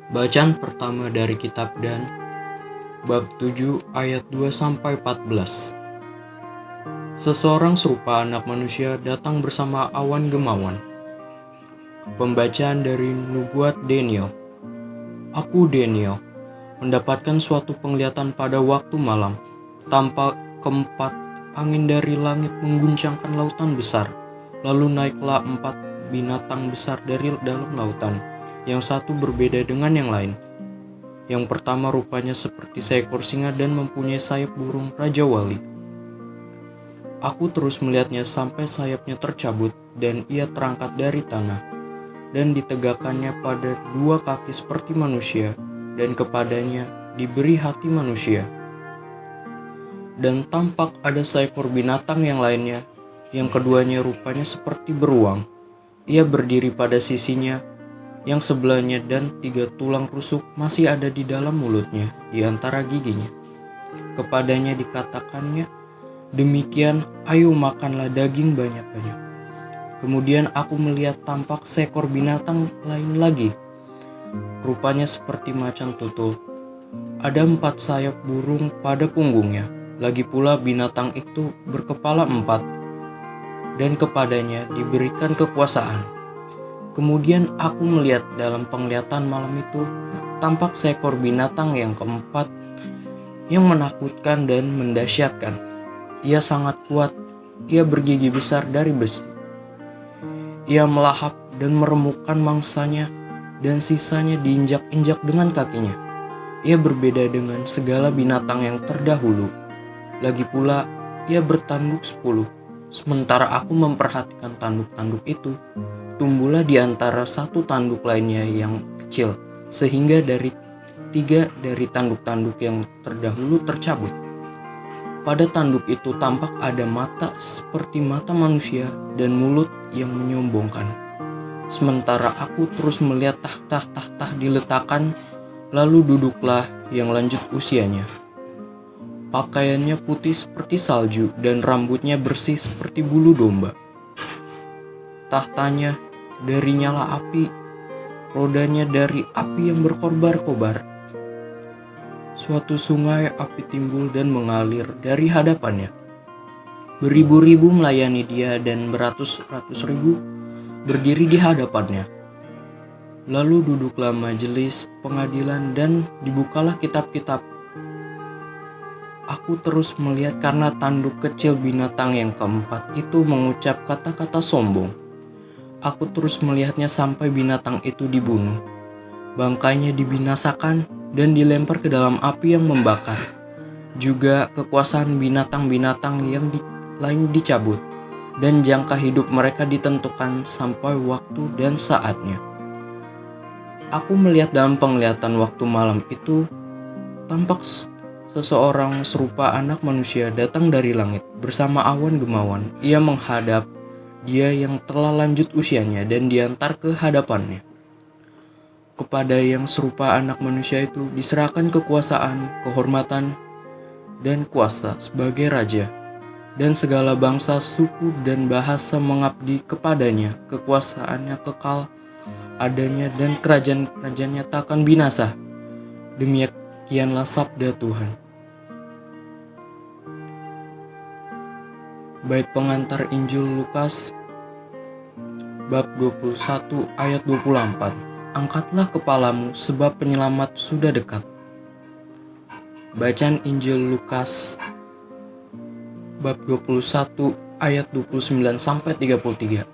Bacaan pertama dari kitab Dan, bab 7 ayat 2-14. Seseorang serupa anak manusia datang bersama awan gemawan. Pembacaan dari nubuat Daniel. Aku Daniel mendapatkan suatu penglihatan pada waktu malam. Tampak keempat angin dari langit mengguncangkan lautan besar. Lalu naiklah 4 binatang besar dari dalam lautan. Yang satu berbeda dengan yang lain. Yang pertama rupanya seperti seekor singa dan mempunyai sayap burung Raja Wali. Aku terus melihatnya sampai sayapnya tercabut dan ia terangkat dari tanah. Dan ditegakkannya pada 2 kaki seperti manusia, dan kepadanya diberi hati manusia. Dan tampak ada seekor binatang yang lainnya, yang keduanya rupanya seperti beruang. Ia berdiri pada sisinya, yang sebelahnya, dan 3 tulang rusuk masih ada di dalam mulutnya, di antara giginya. Kepadanya dikatakannya, demikian, ayo makanlah daging banyak-banyak. Kemudian aku melihat tampak seekor binatang lain lagi, rupanya seperti macan tutul. Ada 4 sayap burung pada punggungnya. Lagi pula binatang itu berkepala 4, dan kepadanya diberikan kekuasaan. Kemudian aku melihat dalam penglihatan malam itu, tampak seekor binatang yang keempat, yang menakutkan dan mendahsyatkan. Ia sangat kuat, ia bergigi besar dari besi. Ia melahap dan meremukkan mangsanya, dan sisanya diinjak-injak dengan kakinya. Ia berbeda dengan segala binatang yang terdahulu. Lagi pula, ia bertanduk 10. Sementara aku memperhatikan tanduk-tanduk itu, tumbuhlah di antara satu tanduk lainnya yang kecil, sehingga dari 3 dari tanduk-tanduk yang terdahulu tercabut. Pada tanduk itu tampak ada mata seperti mata manusia dan mulut yang menyombongkan. Sementara aku terus melihat tahta-tahta diletakkan, lalu duduklah yang lanjut usianya. Pakaiannya putih seperti salju dan rambutnya bersih seperti bulu domba. Tahtanya dari nyala api, rodanya dari api yang berkobar-kobar. Suatu sungai api timbul dan mengalir dari hadapannya. Beribu-ribu melayani dia dan beratus-ratus ribu berdiri di hadapannya. Lalu duduklah majelis pengadilan dan dibukalah kitab-kitab. Aku terus melihat karena tanduk kecil binatang yang keempat itu mengucap kata-kata sombong. Aku terus melihatnya sampai binatang itu dibunuh. Bangkainya dibinasakan dan dilempar ke dalam api yang membakar. Juga kekuasaan binatang-binatang yang lain dicabut, dan jangka hidup mereka ditentukan sampai waktu dan saatnya. Aku melihat dalam penglihatan waktu malam itu, tampak seseorang serupa anak manusia datang dari langit bersama awan gemawan. Ia menghadap dia yang telah lanjut usianya dan diantar ke hadapannya. Kepada yang serupa anak manusia itu diserahkan kekuasaan, kehormatan, dan kuasa sebagai raja. Dan segala bangsa, suku, dan bahasa mengabdi kepadanya. Kekuasaannya kekal adanya dan kerajaan-kerajaannya tak akan binasa. Demikianlah sabda Tuhan. Bait pengantar Injil Lukas bab 21 ayat 24. Angkatlah kepalamu sebab penyelamat sudah dekat. Bacaan Injil Lukas bab 21 ayat 29-33.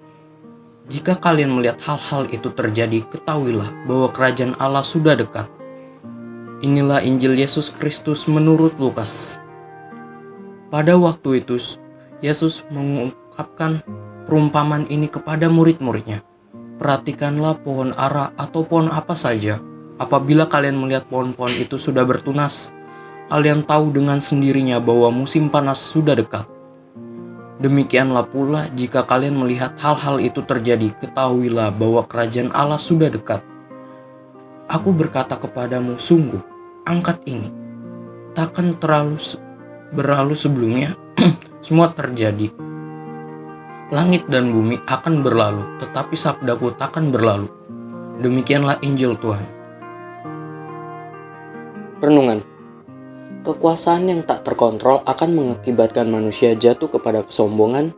Jika kalian melihat hal-hal itu terjadi, ketahuilah bahwa kerajaan Allah sudah dekat. Inilah Injil Yesus Kristus menurut Lukas. Pada waktu itu, Yesus mengungkapkan perumpamaan ini kepada murid-muridnya. Perhatikanlah pohon ara atau pohon apa saja. Apabila kalian melihat pohon-pohon itu sudah bertunas, kalian tahu dengan sendirinya bahwa musim panas sudah dekat. Demikianlah pula jika kalian melihat hal-hal itu terjadi, ketahuilah bahwa kerajaan Allah sudah dekat. Aku berkata kepadamu, sungguh, angkat ini. Takkan berlalu sebelumnya, semua terjadi. Langit dan bumi akan berlalu, tetapi sabdaku takkan berlalu. Demikianlah Injil Tuhan. Renungan. Kekuasaan yang tak terkontrol akan mengakibatkan manusia jatuh kepada kesombongan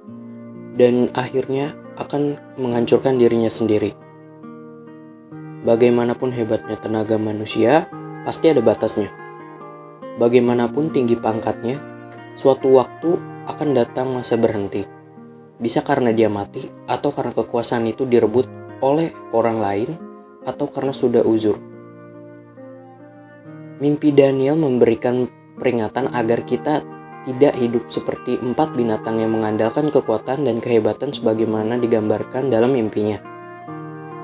dan akhirnya akan menghancurkan dirinya sendiri. Bagaimanapun hebatnya tenaga manusia, pasti ada batasnya. Bagaimanapun tinggi pangkatnya, suatu waktu akan datang masa berhenti. Bisa karena dia mati, atau karena kekuasaan itu direbut oleh orang lain, atau karena sudah uzur. Mimpi Daniel memberikan peringatan agar kita tidak hidup seperti 4 binatang yang mengandalkan kekuatan dan kehebatan sebagaimana digambarkan dalam mimpinya.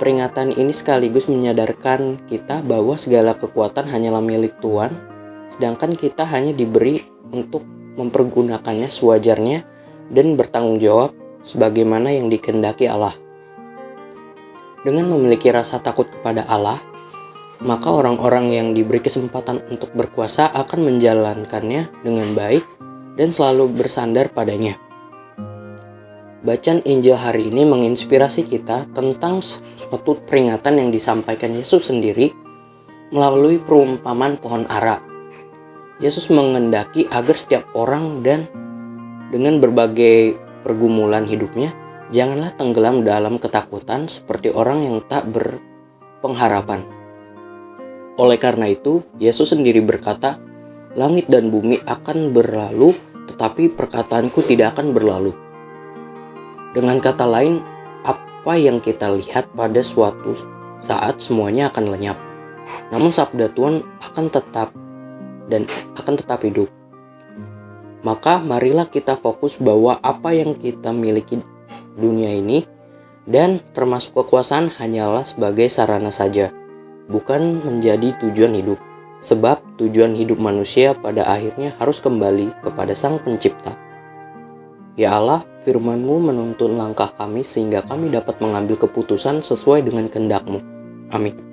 Peringatan ini sekaligus menyadarkan kita bahwa segala kekuatan hanyalah milik Tuhan, sedangkan kita hanya diberi untuk mempergunakannya sewajarnya dan bertanggung jawab sebagaimana yang dikehendaki Allah. Dengan memiliki rasa takut kepada Allah, maka orang-orang yang diberi kesempatan untuk berkuasa akan menjalankannya dengan baik dan selalu bersandar padanya. Bacaan Injil hari ini menginspirasi kita tentang suatu peringatan yang disampaikan Yesus sendiri melalui perumpamaan pohon ara. Yesus mengendaki agar setiap orang dan dengan berbagai pergumulan hidupnya, janganlah tenggelam dalam ketakutan seperti orang yang tak berpengharapan. Oleh karena itu, Yesus sendiri berkata, "Langit dan bumi akan berlalu, tetapi perkataanku tidak akan berlalu." Dengan kata lain, apa yang kita lihat pada suatu saat semuanya akan lenyap. Namun sabda Tuhan akan tetap hidup. Maka marilah kita fokus bahwa apa yang kita miliki dunia ini dan termasuk kekuasaan hanyalah sebagai sarana saja, bukan menjadi tujuan hidup. Sebab tujuan hidup manusia pada akhirnya harus kembali kepada Sang Pencipta. Ya Allah, firman-Mu menuntun langkah kami sehingga kami dapat mengambil keputusan sesuai dengan kehendak-Mu. Amin.